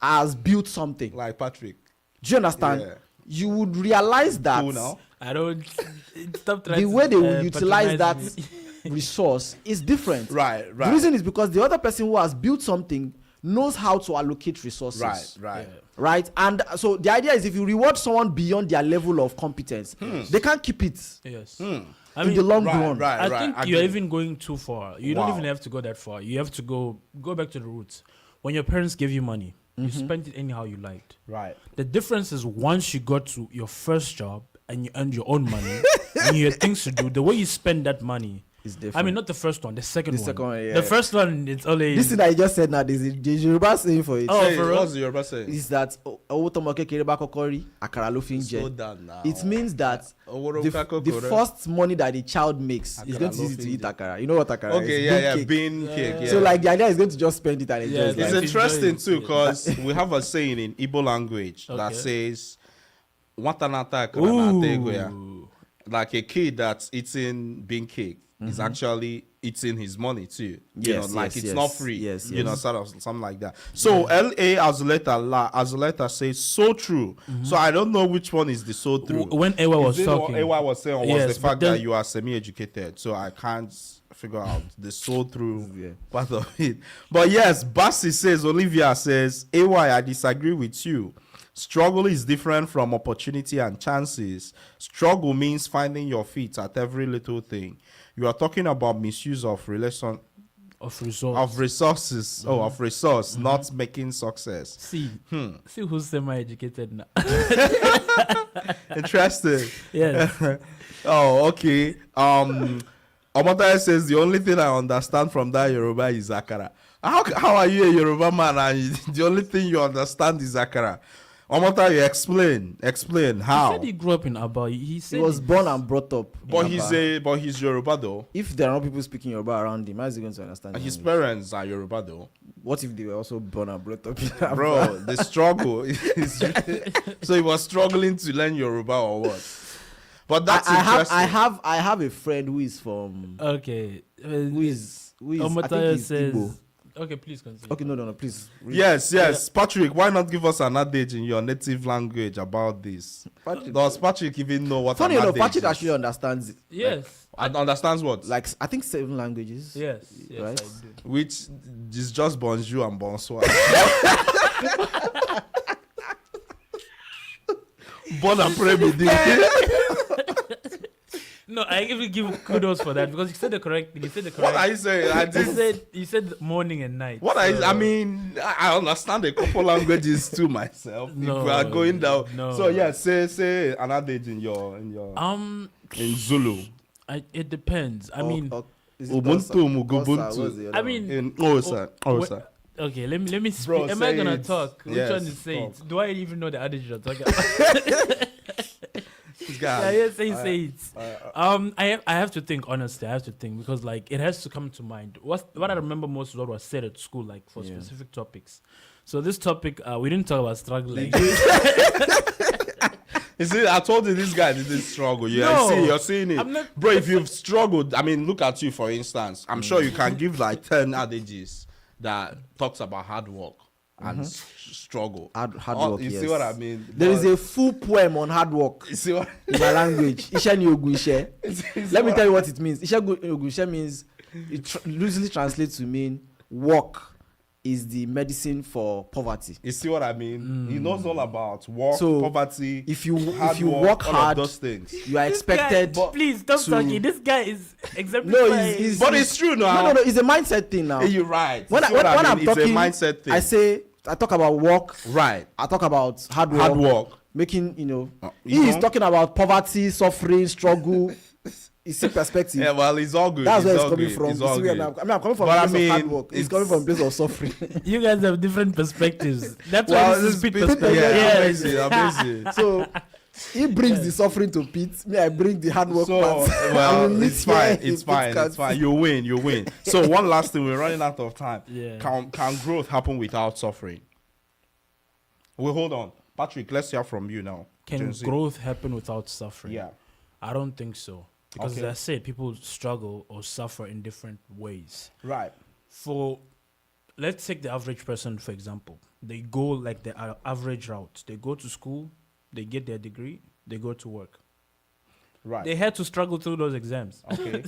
has built something. Like Patrick. Do you understand? Yeah. You would realize that Cool now. I don't stop trying the to, way they will utilize that patronize me. resource is different. Right. The reason is because the other person who has built something knows how to allocate resources. Right. Right? And so the idea is if you reward someone beyond their level of competence, they can't keep it Yes. in the long run. Right. I think you're agree. even going too far. You don't even have to go that far. You have to go back to the roots. When your parents gave you money, you spent it anyhow you liked. Right. The difference is once you got to your first job and you earned your own money and you had things to do, the way you spend that money It's different. I mean, not the first one, the second one. second one, yeah. The first one, it's only. This thing that I just said now, there's a Yoruba saying for it. Oh, Hey, for real? what's the Yoruba saying? Is that owó tọmọ kékeré bá kọ́kọ́ rí, àkàrà ló fi ń jẹ. Slow down now. It means that Owó the kakokoro. first money that the child makes is Àkàrà going to ló use it fi to ń eat jẹ. akara. You know what akara is? Okay, Bean yeah, cake. bean cake. Yeah. So like the idea is going to just spend it and enjoy Yeah, his It's life. interesting enjoy too it. because we have a saying in Igbo language that Okay. says "Watanata karanata egoya." Ooh. Like a kid that's eating bean cake is actually eating his money too. You Yes, know, like yes, it's not yes, free. yes, You know, yes. sort of something like that. So LA as a letter says so true. So I don't know which one is the so true. When Ewa was Is it talking. what Ewa was saying, or was Yes, the but fact then- that you are semi-educated? So I can't figure out the so through Yeah. part of it. But yes, Bassi says, Olivia says, AY, I disagree with you. Struggle is different from opportunity and chances. Struggle means finding your feet at every little thing. You are talking about misuse of Of resource. of resources, of resource, not making success. See who's semi-educated now. Interesting. Yes. Oh, okay. Omotayo says the only thing I understand from that Yoruba is Akara. How are you a Yoruba man and the only thing you understand is Akara? Omotayo, explain He how. said he grew up in Aba. He said He was born and brought up. in But Aba. he's Yoruba though. If there are no people speaking Yoruba around him, how is he going to understand? His English? parents are Yoruba though. What if they were also born and brought up in Aba? Bro, the struggle is so he was struggling to learn Yoruba or what? But that's interesting. I have a friend who is from okay. who is I think Omotayo he's says Igbo. Okay, please continue. Okay, no, please. Read. Yes. Patrick, why not give us an adage in your native language about this? Patrick. Does Patrick even know what Funny an enough, adage Patrick is? actually understands it. Yes. And understands what? Like, I think 7 languages. Yes. Yes, Right? I do. Which is just bonjour and bonsoir. Bon après-midi. No, I even give kudos for that because you said the correct thing. You said the What correct. are you saying? You said morning and night. What I mean, I understand a couple languages too myself. No, if we are going down. no. So yeah, say an adage in your in Zulu. It depends. I mean, Is it Ubuntu, Kosa? Mugubuntu. Kosa, what's the other I one? mean, In Osa. okay. Let me speak. Bro, Am I say gonna it. talk? Which Yes, one is say talk. it? Do I even know the adage you're talking about? This Yeah, guy. yes, say it. I have to think honestly. I have to think because like it has to come to mind. What I remember most is what was said at school, like for specific topics. So this topic, we didn't talk about struggling. You see, I told you this guy didn't struggle. Yeah, No, you're seeing it. I'm not- Bro, if you've struggled, I mean, look at you for instance. I'm sure you can give like 10 adages that talks about hard work and struggle. Hard Oh, work, you yes. see what I mean? There is a full poem on hard work You see what? in my language. Ishe ni ogun ishe. Let me tell you what it means. Ishe ogun ishe means, it loosely translates to mean work is the medicine for poverty. You see what I mean? He knows all about work, So, poverty. if you hard work all hard, of those things. you are expected. Please stop to- talking. This guy is exemplifying. No, it's But it's true now. no. It's a mindset thing now. You're right. When, You see what I I'm mean? talking, it's a mindset thing. I talk about work. Right. I talk about hard work. Hard work. Making, he you is know? talking about poverty, suffering, struggle. It's a perspective. Yeah, well, it's all good. That's where it's it's all coming good. from. It's You all see where good. I'm coming from But a I place of hard mean, work. It's it's- coming from a place of suffering. You guys have different perspectives. That's Well, why this is this Pitt Pitt- perspective. yeah, Yes. amazing. So he brings the suffering to Pete. Me, I bring the hard work So, part. And well, we meet it's here fine. in It's fine. Pitt It's fine. County. You win. So one last thing, we're running out of time. Yeah. Can growth happen without suffering? Well, hold on, Patrick. Let's hear from you now. Can Gen Z. growth happen without suffering? Yeah. I don't think so. Because Okay. as I said, people struggle or suffer in different ways. Right. Let's take the average person, for example. They go like the average route. They go to school, they get their degree, they go to work. Right. They had to struggle through those exams. Okay.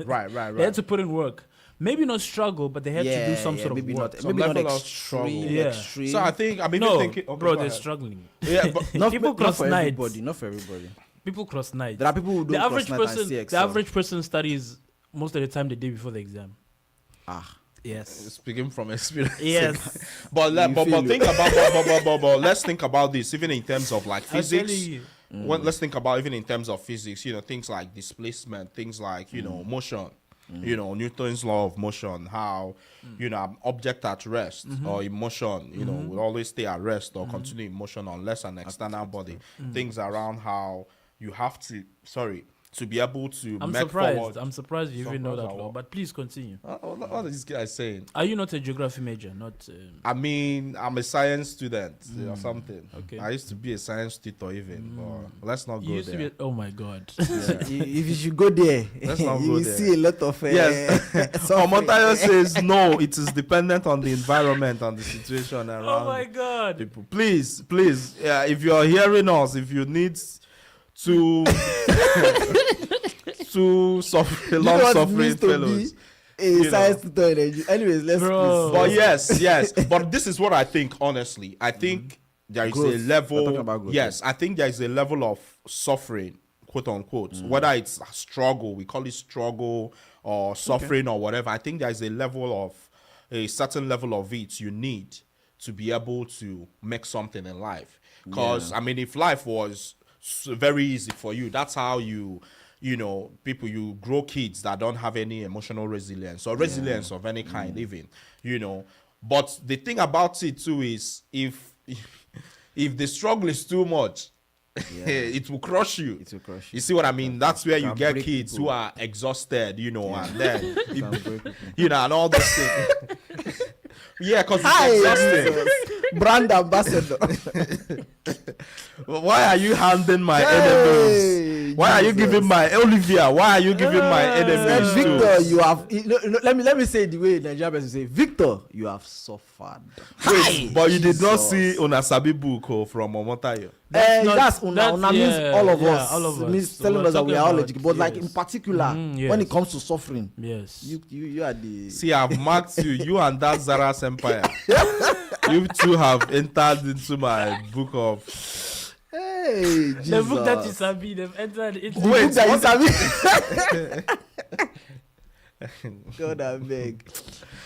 right. They had to put in work. Maybe not struggle, but they had to do some sort maybe of work. not, Some maybe not level of extreme. struggle. Yeah. Extreme. So I think I've been No, thinking. Okay, bro, go they're ahead. struggling. Yeah, but People not cross for nights. everybody. Not for everybody. People cross nights. There are people who don't The average cross night and person, see the excel. average person studies most of the time the day before the exam. Yes. speaking from experience. Yes. But You but feel think about but let's think about this even in terms of like physics. Let's think about even in terms of physics. Things like displacement, things like motion. Newton's law of motion. How an object at rest or in motion, will always stay at rest or continue in motion unless an external body. Things around how you have to be able to. I'm make surprised. forward. I'm surprised you even know Surprised that at law. what? But please continue. What is this guy saying? Are you not a geography major? Not. I mean, I'm a science student or something. Okay. I used to be a science tutor even, but let's not You go used there. to be. Oh my God. If you should go there, Let's not you go will there. see a lot of. Yes. suffering. Omotayo says no, it is dependent on the environment and the situation around Oh my God. people. Please, if you're hearing us, if you need to suffer, You know long what it suffering means to fellows. be a science tutor in Nigeria. Anyways, let's. Bro. But yes. But this is what I think, honestly. I think there is Growth. a We're level. talking about growth, Yes, I think there is a level of suffering, quote unquote. Whether it's a struggle, we call it struggle or suffering or whatever. I think there is a certain level of it you need to be able to make something in life. Because I mean, if life was very easy for you, that's how you grow kids that don't have any emotional resilience or resilience of any kind, even. But the thing about it too is if the struggle is too much, it will crush you. It will crush You see what I mean? That's where you can get break kids people. who are exhausted, and then Can break people. and all those things. Yeah, because it's Hi, exhausting. brand ambassador. Why are you handing my enemies? Why are you giving my Olivia? Why are you giving my enemies Victor, tools? you have. Let me say it the way Nigerian person say. Victor, you have suffered. Wait, but you did not Jesus. see Unasabi book from Omotayo. That's una means all of us. all of us. Means So telling we're us that we are all talking logical. But about- like in particular, yes. when it comes to suffering, Yes. you are the. See, I've marked you. You and that Zara's empire. You two have entered into my book of. Hey, Jesus. The book that you sabi, they've entered into. The Wait, book that what you sabi. God, I beg.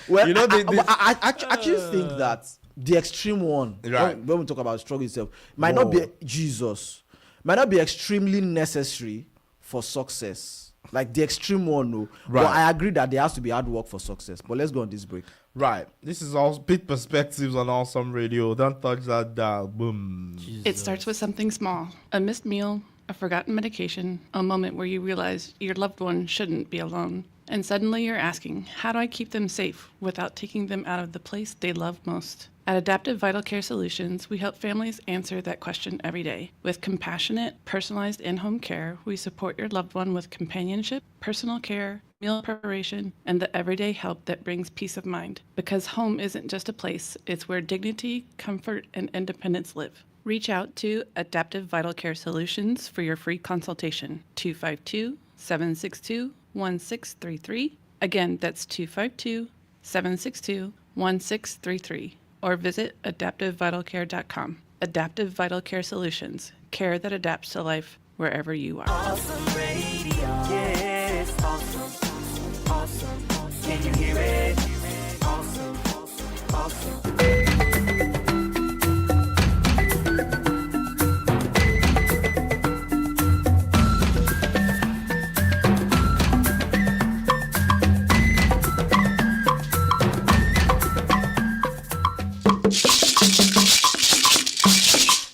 Well, You know, I actually think that the extreme one, Right. when we talk about struggle itself, might not be Jesus, might not be extremely necessary for success. Like the extreme one, no. Right. But I agree that there has to be hard work for success. But let's go on this break. Right. This is all Pitt Perspectives on Awesome Radio. Don't touch that dial. Boom. It starts with something small: a missed meal, a forgotten medication, a moment where you realize your loved one shouldn't be alone. And suddenly you're asking, how do I keep them safe without taking them out of the place they love most? At Adaptive Vital Care Solutions, we help families answer that question every day. With compassionate, personalized in-home care, we support your loved one with companionship, personal care, meal preparation, and the everyday help that brings peace of mind. Because home isn't just a place, it's where dignity, comfort, and independence live. Reach out to Adaptive Vital Care Solutions for your free consultation. 252-762-1633. Again, that's 252-762-1633. Or visit adaptivevitalcare.com. Adaptive Vital Care Solutions. Care that adapts to life wherever you are. Awesome radio. Yeah, it's awesome. Awesome. Can you hear it? Awesome. Awesome.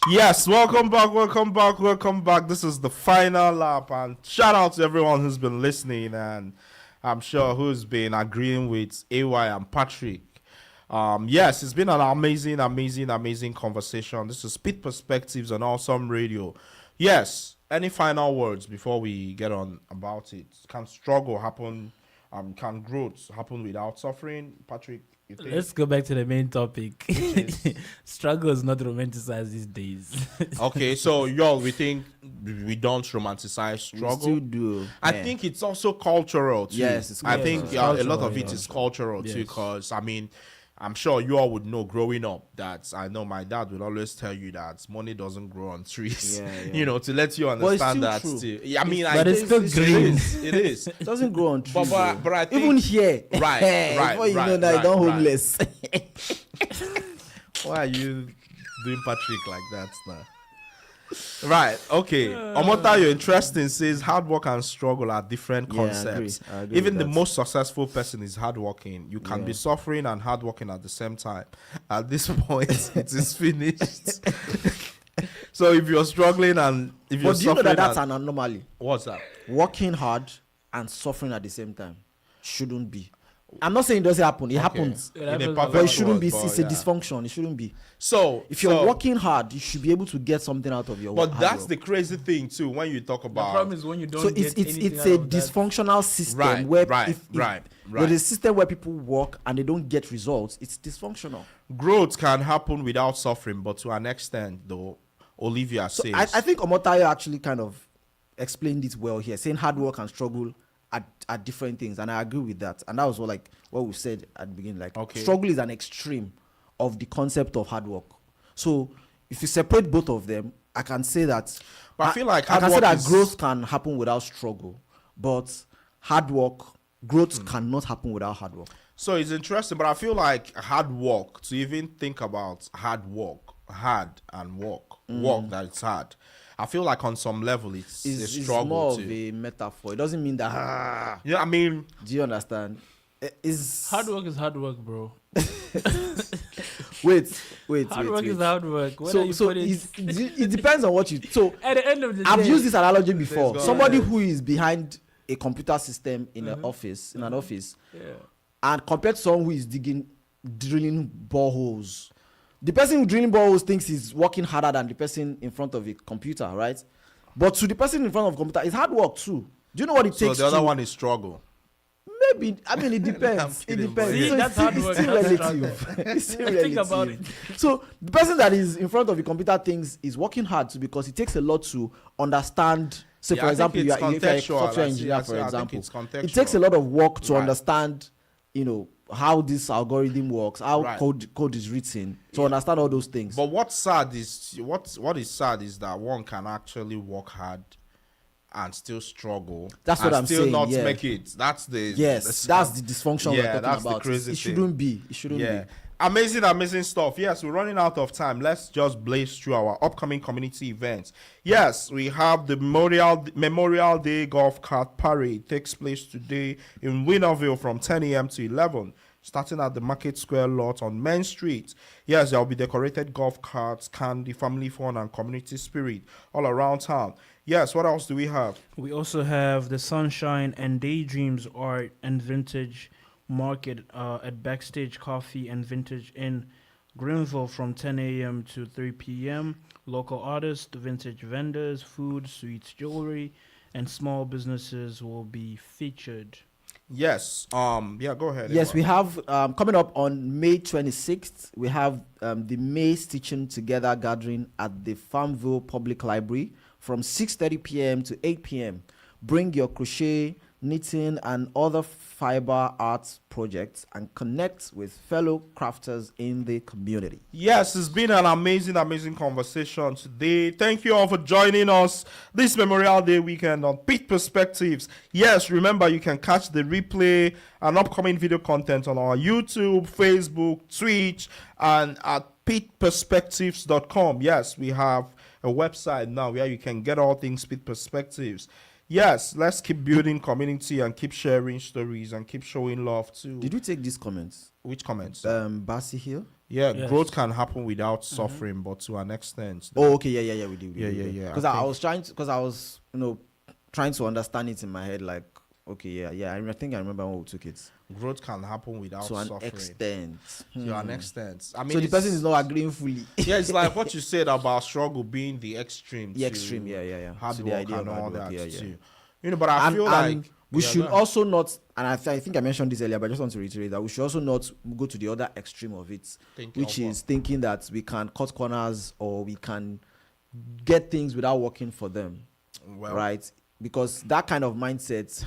Yes, welcome back. This is the final lap, and shout out to everyone who's been listening, and I'm sure who's been agreeing with AY and Patrick. Yes, it's been an amazing conversation. This is Pitt Perspectives on Awesome Radio. Yes, any final words before we get on about it? Can struggle happen? Can growth happen without suffering? Patrick, you think? Let's go back to the main topic. Struggle is not romanticized these days. Okay, so y'all, we think we don't romanticize struggle. We still do. I Yeah. think it's also cultural too. Yes, it's I think cultural. a lot of Cultural, it yeah. is cultural too, Yes. because I mean, I'm sure you all would know growing up that I know my dad will always tell you that money doesn't grow on trees. Yeah, yeah. You know, to let you it's understand still that. true. Still. Yeah, I mean, But it's still green. It is. It doesn't grow on trees. But I think even here, Right, before you know right, that you don't right. homeless. Why are you doing Patrick like that now? Right, okay. Omotayo interesting says hard work and struggle are different Yeah, I concepts. agree. I agree Even with the that. most successful person is hardworking. You can be suffering and hardworking at the same time. At this point, it is finished. So if you're struggling and if you're But do you know suffering, that that's and, an anomaly? what's that? Working hard and suffering at the same time shouldn't be. I'm not saying it doesn't happen. It happens. It In a happens a perfect But it lot. shouldn't be. world, It's a but yeah. dysfunction. It shouldn't be. So If you're so- working hard, you should be able to get something out of your work. but that's the crazy thing too when you talk The about problem is when you don't so get it's anything a out of that. dysfunctional system Right, where right, if right. there's a system where people work and they don't get results. It's dysfunctional. growth can happen without suffering, but to an extent, though, Olivia So says. I think Omotayo actually kind of explained it well here, saying hard work and struggle are different things, and I agree with that. And that was what we said at the beginning. Like, Okay. struggle is an extreme of the concept of hard work. So if you separate both of them, I can say that. But I feel like I hard can say work that is- growth can happen without struggle, but hard work growth Hmm. cannot happen without hard work. So it's interesting, but I feel like hard work, to even think about hard and work that it's hard. I feel like on some level it's a It's struggle more too. of a metaphor. It doesn't mean that. Yeah, I mean, Do you understand? Is Hard work is hard work, bro. wait. Hard work is hard work. Whether So, you so put it, it depends on what you. So at the end of the day, I've used this analogy before. Let's go. Somebody who is behind a computer system in an office, Yeah. and compared to someone who is drilling boreholes. The person who drilling boreholes thinks he's working harder than the person in front of a computer, right? But to the person in front of the computer, it's hard work too. Do you know what it So takes? the other to, one is struggle. Maybe. I mean, it depends. It kidding, depends. boy. See, So that's hard it's work, still that's relative. It's still Think about relative. So the person that is in front of the computer things is working hard too, because it takes a lot to understand. Say, Yeah, for I example, think you it's are if you're a contextual. software I see, engineer, I for see. I think example. it's It takes a contextual. lot of work to Right. understand, how this algorithm works, how Right. code is written, to understand all those things. But what's sad is what is sad is that one can actually work hard and still struggle. That's what and I'm still saying, not yeah. make it. That's the Yes, that's the dysfunction we're talking that's the about. crazy It thing. shouldn't be. It shouldn't Yeah. be. Amazing stuff. Yes, we're running out of time. Let's just blaze through our upcoming community events. Yes, we have the Memorial Day Golf Cart Parade. Takes place today in Winnerville from 10 a.m. to 11, starting at the Market Square lot on Main Street. Yes, there will be decorated golf carts, candy, family fun, and community spirit all around town. Yes, what else do we have? We also have the Sunshine and Daydreams Art and Vintage Market at Backstage Coffee and Vintage in Greenville from 10 a.m. to 3 p.m. Local artists, vintage vendors, food, sweets, jewelry, and small businesses will be featured. Yes. Yeah, go ahead. Yes, Edward. we have coming up on May 26th, we have the May Stitching Together gathering at the Farmville Public Library from 6:30 p.m. to 8 p.m. Bring your crochet, knitting, and other fiber arts projects and connect with fellow crafters in the community. Yes, it's been an amazing conversation today. Thank you all for joining us this Memorial Day weekend on Pitt Perspectives. Yes, remember you can catch the replay and upcoming video content on our YouTube, Facebook, Twitch, and at pittperspectives.com. Yes, we have a website now where you can get all things Pitt Perspectives. Yes, let's keep building community and keep sharing stories and keep showing love too. Did you take these comments? Which comments? Bassi Hill? Yeah, Yes. growth can happen without suffering, but to an extent. Oh, okay, yeah, we did. Yeah. Because I was trying to, trying to understand it in my head, like, okay, yeah. I think I remember when we took it. Growth can happen without To an suffering. extent. To an extent. I mean, So the it's- person is not agreeing fully. yeah, it's like what you said about struggle being the extreme. The to extreme, yeah. Hard So work the idea and of all hard work, that yeah. too. But I feel like we yeah, should go ahead. also not, and I think I mentioned this earlier, but I just want to reiterate that we should also not go to the other extreme of it, Think which of is thinking that we can cut corners or we can get things without working for them, Well, right? Because that kind of mindset,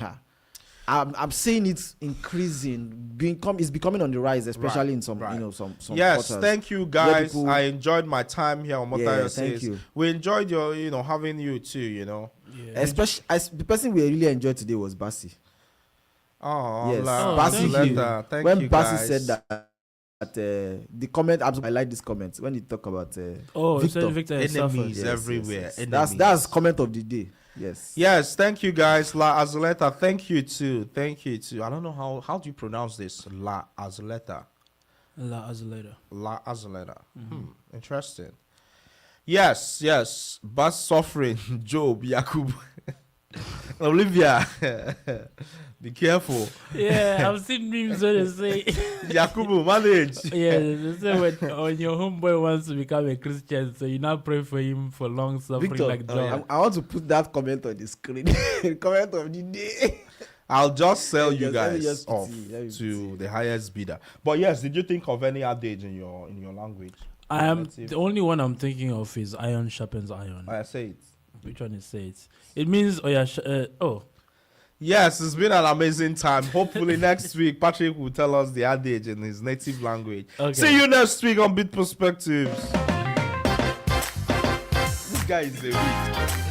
I'm seeing it increasing, it's becoming on the rise, especially Right, in some, right. some Yes, quarters. thank you guys. people- I enjoyed my time here on Yeah, Motayo thank Says. you. We enjoyed your, having you too, Yeah. Especially, the person we really enjoyed today was Bassi. Oh, Yes, Oh, Bassi. thank you. Thank When you Bassi guys. said that the comment, I like this comment when he talk about Oh, Victor. Victor has suffered. Enemies Yes, everywhere. yes. Enemies. That's comment of the day. Yes. Yes, thank you guys. La Azuleta, thank you too. I don't know how do you pronounce this? La Azuleta. La Azuleta. La Azuleta. Interesting. Yes. Bus suffering. Job, Yakub. Olivia. Be careful. Yeah, I've seen memes where they say, Yakubu, manage. yeah, they say when your homeboy wants to become a Christian, so you now pray for him for long suffering Victor, like John. I want to put that comment on the screen. Comment of the day. I'll just sell you Let me guys just off pity, let me to the highest bidder. But yes, did you think of any adage in your language? I am Let's see. the only one I'm thinking of is iron sharpens iron. I say it. Which one is it? It means Yes, it's been an amazing time. Hopefully next week Patrick will tell us the adage in his native language. Okay. See you next week on Beat Perspectives. This guy is a week.